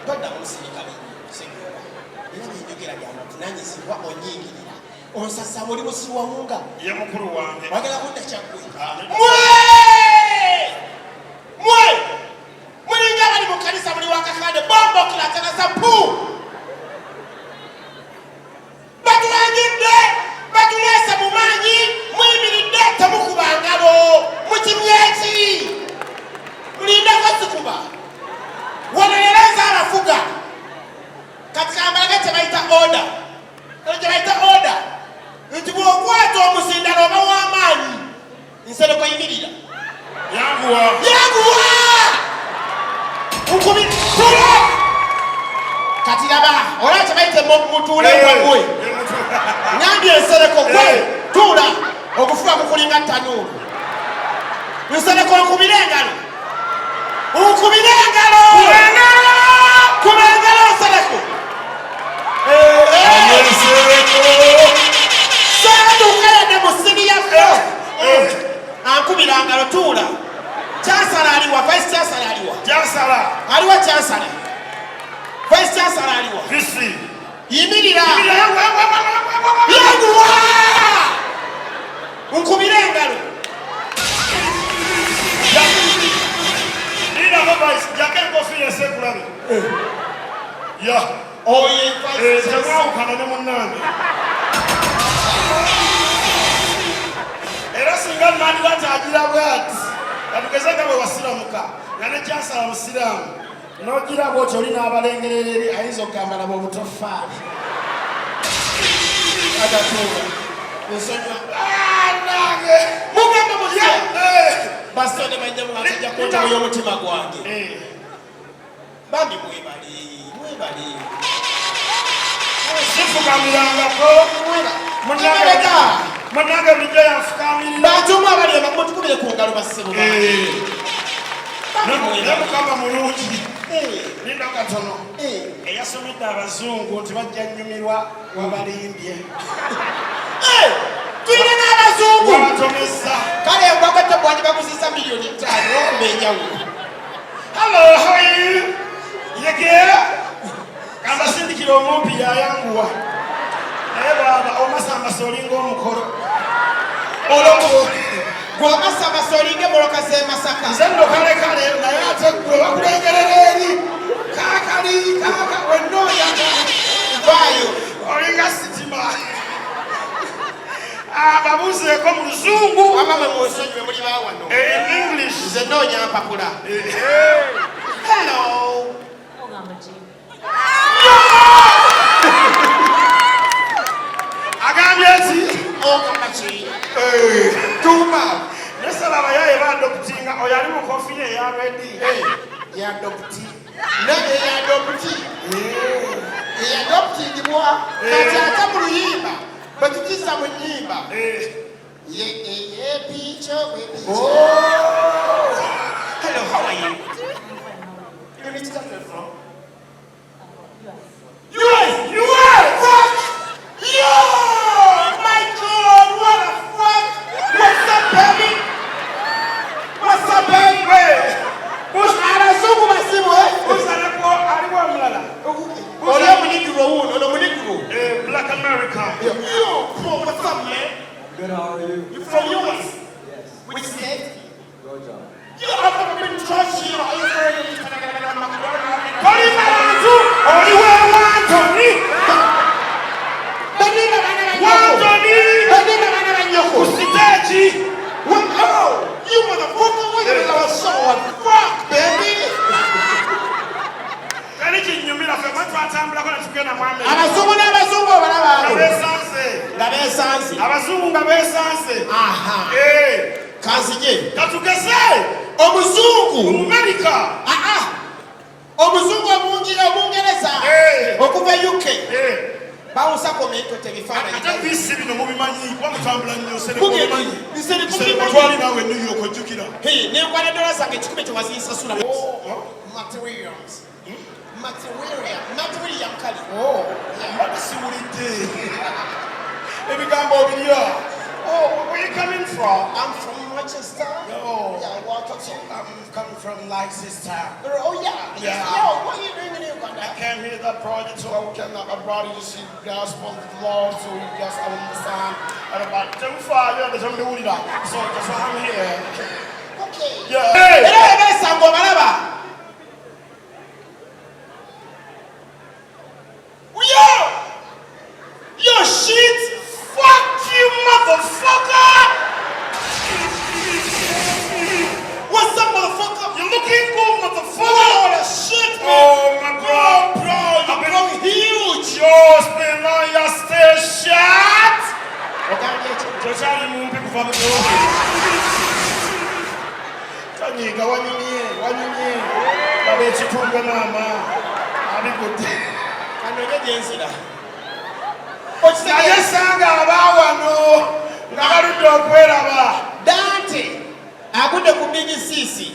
todda musirikale Nseko era byenjogera byamuvunaanyizibwa onyingirira onsasa oli musiwawunga ye mukulu wange wagala kudda kyaggwe mulinga abali mu kanisa muli wakakande bombokiratanaza pu batulangidde batuleese mu maanyi muyimiridde temukuba ngalo mukimyeki mulindako zikuba wonerereza abafuga kati kambalage kyebayita oda kyebayita oda nti bw'okwata omusindano oba w'amaanyi Nsereko yimirira yanguwa nkubitule kati laba olaba kyebayite mutuule gwagwe ngambye Nsereko gwe tuula okufuba kukulinga ttanuulu Nsereko nkubire engalo kuba engalo Nsereko saadukayadde mu sini yaffe ankubira ngalo tuula Chancellor aliwa vice chancellor aliwa aliwa chancellor vice chancellor aliwa visi yimirira yaguwa nkubira engalo nina vice jake nkofira sekulabe ya oye vice temwawukana ne munnange era singa nandira nti agira bwati katugeze nga bwe wasiramuka nga ne Chancellor musiraamu n'ogira bwoti oli n'abalengerera eri ayinza okugamba nabo obutofaali agatuula nsonyiwa nange mugamba mutya basonde bajja mukajja kuntawo y'omutima gwange bambi mwebali sifukamirangako munnange bulijjo yanfukamirira bantumu abali mutukubire ku ngalo bassebo mukama mulungi linda katono eyasomedde abazungu nti bajja nnyumirwa wabalimbye tulina n'abazungu wabatomeza kale embwagatto bwange baguzisa $5 million okuba enjawulo hello how are you yegera kambasindikira omumpi yayanguwa naye baba omasambasa olinga omukolo gwomasambasa olinga emmoloka z'e Masaka nze nno kalekale naye ate gwe bakulengerera eri kakali kaka wenooya vaayo olinga sitima babuzeeko mu luzungu waba mwe munsonyiwe muli baawano in English nze noonya mpapula hello agambye ati ogambaki tuma nesalaba yaye badokutinga oyo ali mu kofiya eyabedi yadopti naye yadoptingibwa kati ate mu luyimba bwetukiza mu nnyimba yepiico hello how are you US! Fuck! Yo! My God! What the fuck? What's up, baby? What's up, baby? Abazungu basimu, Buseko aliwo mulala oli omunigiro wuno, ono munigiro. Black America. Yo, what's up, man? Good, how are you? You from US? Yes. Which state? Georgia. You have never been to church, you know, are you very you motherfucker, what is our soul? Fuck, baby! Abazungu n'abazungu abalaba nga beesanze. Abazungu nga beesanze. Aha. Kanzige. Katugeze. Omuzungu. America. Omuzungu Obungereza. Okuva UK. Bawusa komento tebifaananyi. Ate bisi bino mubimanyi kuba mutambula nnyo Nseko mubimanyi. Twali naawe New York ojjukira. Nenkwana $1 zange 10 tewazinsasula. Materials. Material kali. Siwulidde. Ebigambo obirya. Where you coming from? I'm from Manchester. Oh. Yeah, Waterton. I'm coming from Leicester. Oh, yeah. Yeah. Yo, what are you doing in Uganda? I came here that project so I can abroad you see gospel of the Lord so we just understand about so that's why I'm here. Okay. Yeah. Hey, Sango Malaba. Yo shit. Fuck you, motherfucker! What's up, motherfucker? You're looking good, motherfucker! Oh, the shit, man. Oh, my bro. You're growing huge. Yours been on your stay shot! Okay, Just how you move people from the road. Tanyika, wanyumye. Babe chitunga mama. Abi good. Kanonye jensira. Nagesanga abawano. Nabaludde okweraba. Dante. Agudde ku big sisi.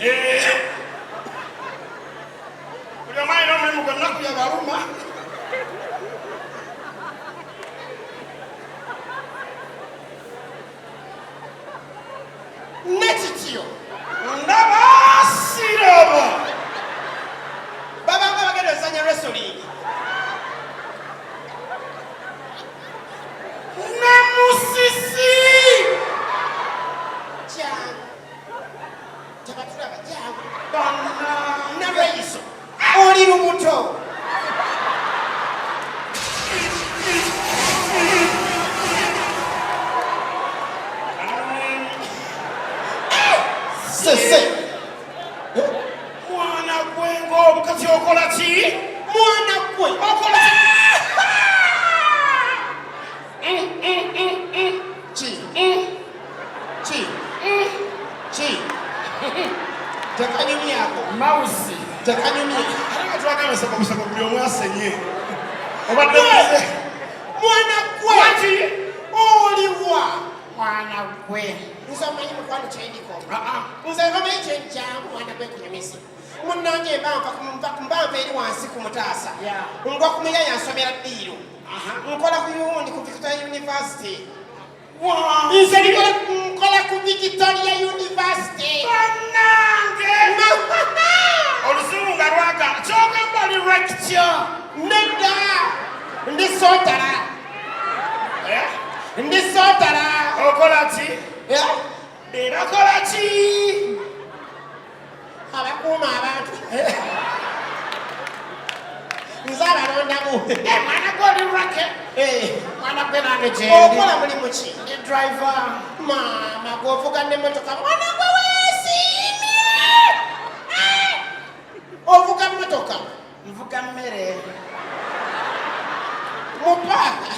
Buli omwani n'omulimu gwonna kuyabaluma. Nakityo. Ndaba siraba. Babanga bagenda osanya wrestling. Namusisi. Jangu. Tabatulaba jangu. Bana. Nareiso. Oli lubuto. Sese. Mwana gwengo obukati okola ki? Mwana gwe. Okola Chi. Tekanyumi yako. Mausi. Tekanyumi. Alanga twagamesa kwa buli omwe asenye. Obadde mwana gwe. Wati. Oliwa. Mwana gwe. Nze omanyi mukwano kyendiko. Nze bamanyi kyenjangu mwana gwe kunyumisa. Munnange mbava eri wansi ku mutaasa. Ngwa ku muyaya nsomera ddiiro. Nkola ku yundi ku Victoria University. Nze nkola ku Victoria University. Bannange. Olusungu nga lwaga. Kyogamba oli rectio. Nedda. Ndi sootala. Ndi sootala. Okola ki? Bakola ki? Abakuuma abantu. Nze abalondamu. Mwana gwe oli rake. Mwana gwe nange gyendi. Okola mulimu ki? Driver. Maama gw'ovuga n'emmotoka. Mwana gwe weesiimye. Ovuga mmotoka. Nvuga mmere. Mu paaka.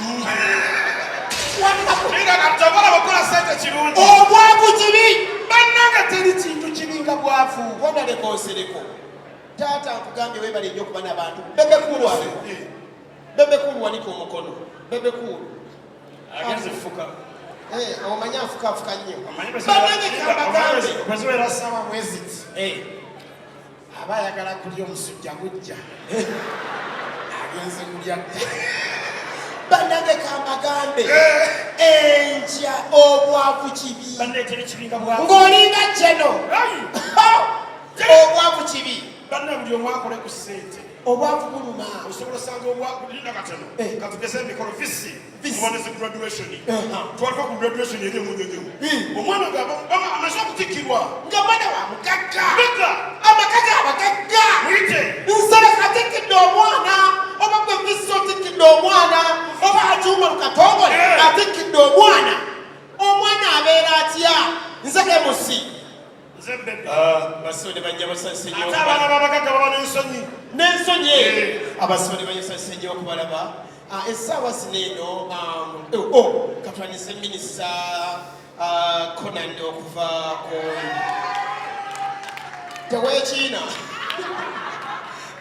Tobola bakola sente kirungi. Obwavu kibi. Bannange teri kintu kibi nga bwavu. Wonaleko Nsereko. Taata nkugambye weebale nnyo okuba n'abantu. Bebe Kulu aliko. Bebe Kulu waliko omukono. Bebe Kulu. Agenze fuka. Omanyi afukafuka nnyo. Bannange kambagambe. Bweziwera ssaawa mweziti. Aba ayagala kulya omusujja gujja. Agenze kulya dda. Bannange kambagambe. Enja obwavu kibi. Bannange teri kibi nga bwavu. Ng'olinga jeno. Obwavu kibi. Bannange buli omu akole ku ssente. Obwavu buluma. Osobola osanga obwavu linda katono. Katugeze emikolo visi. Muboneze graduation. Twaliko ku graduation eri emunyonyo. Omwana nga amaze okutikirwa. Nga mwana wa mugagga. Mugagga. Amagagga abagagga. Muyite. Nsereko atikidde omwana. Oba gwe visi otikidde omwana. Oba Ajuuma Lukatongole atikidde omwana. Omwana abeera atya? Nze MC. Basode bajja basanyuse nnyo. Ate abaana b'abagagga baba n'ensonyi. N'ensonyi. Abasode bajja basanyuse nnyo okubalaba. Essaawa zino eno katwanise minisita Conan okuva ku teweekiina.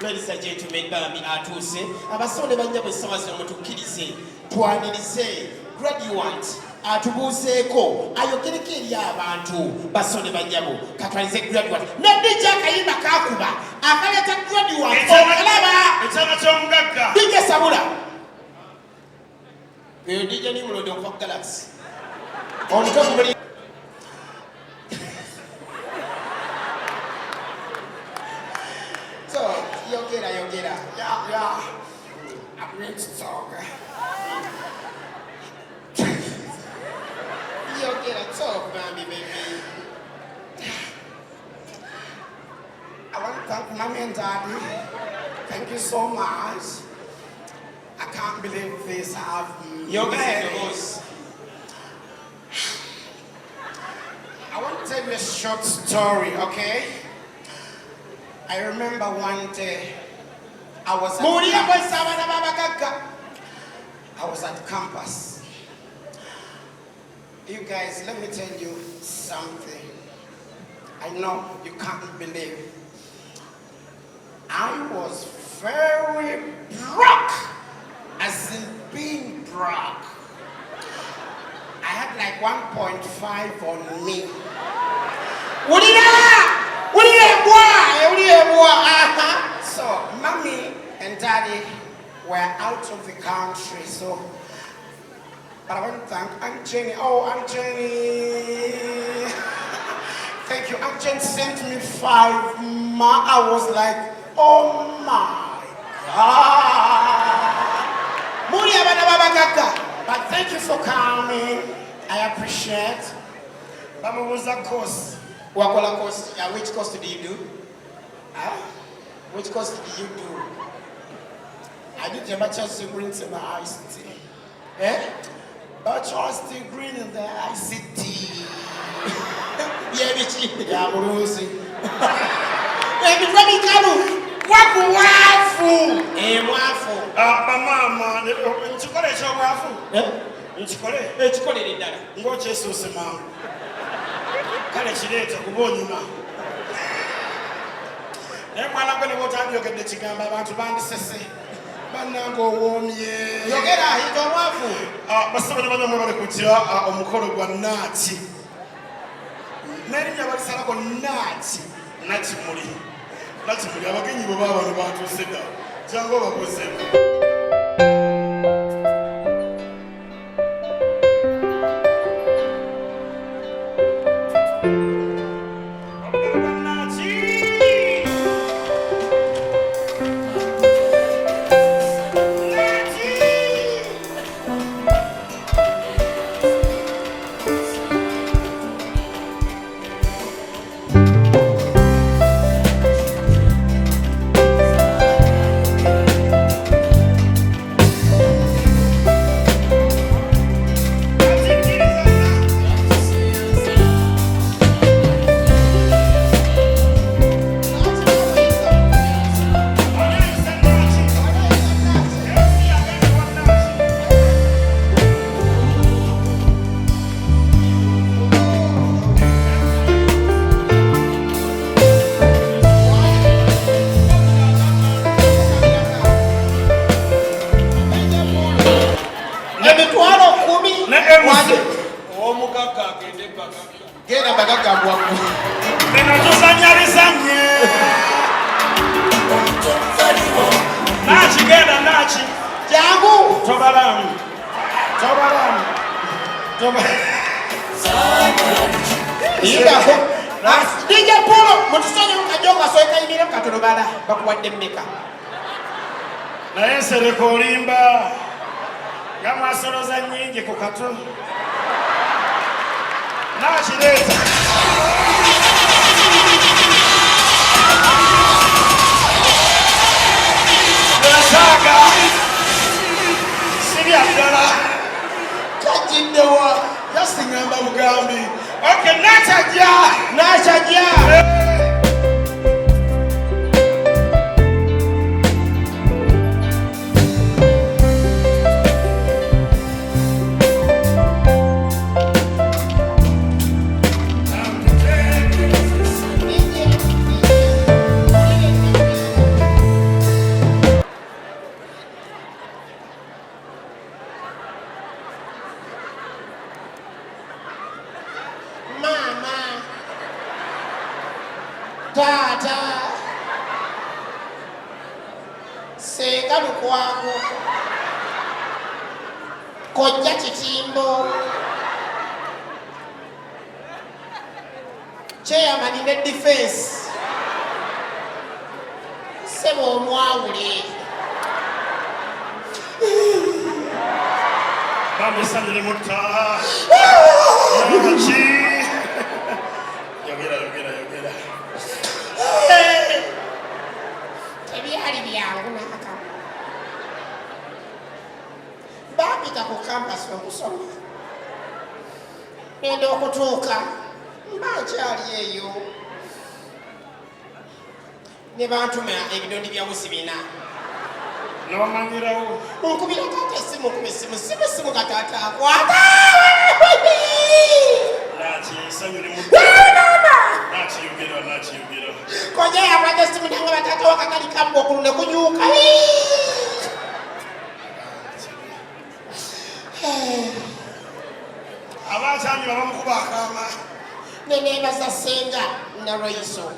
Ladies and gentlemen, bambi atuuse. Abasode bajja bw'essaawa zino mutukkirize twanirize graduate atubuuseeko ayogereko eri abantu basode bajjabo katwalize graduate nedijja akayimba kakuba akaleeta graduate okalaba ekyana ky'omugagga dijja sabula eyo dijja ni mulonde okuva ku galaxy omutwe gumuli so Yogera. Yeah. I'm going to talk. Yogera, talk, mommy, baby. I want to thank Mommy and Daddy. Thank you so much. I can't believe this happened. Yogera. I want to tell you a short story, okay? I remember one day I was at campus. You guys, let me tell you something. I know you can't believe. I was very broke, as in being broke. I had like 1.5 on me. So, Mommy and Daddy were out of the country, so. But I want to thank Aunt Jenny. Oh, Aunt Jenny. Thank you. Aunt Jenny sent me 5 ma. I was like, oh my God. But thank you for coming. I appreciate. Mama, was that course? Wakola course. Which course did you do? Huh? Which course did you do? I did a bachelor's degree in the ICT. Eh? Bachelor's degree in the ICT. Yeah, bitch. Yeah, Burusi. Baby, let me tell you. Wafu. Mwafu. Mama, nchikole cho wafu. Nchikole. Chikole ndala. Ngoche sose mama. Kale chileta kubonyuma. Mwana kwene botandiyo kende chigamba abantu bandisese. Banango womye. Yogera hito mwafu. Basaba bana mwana kutya omukolo gwa nati. Nari nyabalisala ko nati. Nati muri abagenyi bo baba abantu seka. Jango bakozeka. Nseko limba kama soloza nyingi kukatu na chileta nataka siri abdala kajindewa yasingamba bugambi okay nachaja Tata Senga lukwago Kojja Kitimbo Chairman in the defense sebo omwawule bamusanyire mutaha yachi yogera tebyali byangu naka bampita ku kampasi okusoma ngenda okutuuka mbakyali eyo ne bantuma ebidondi bya busi bina n'omanyirawo onkubira taata essimu kuba essimu kataata akwata nakisanyire nakiyogera koja yakwata essimu nanga bataata wakakali kambu okulu ne kunyuka abakyami babamukuba akaama neneebaza senga na Roiso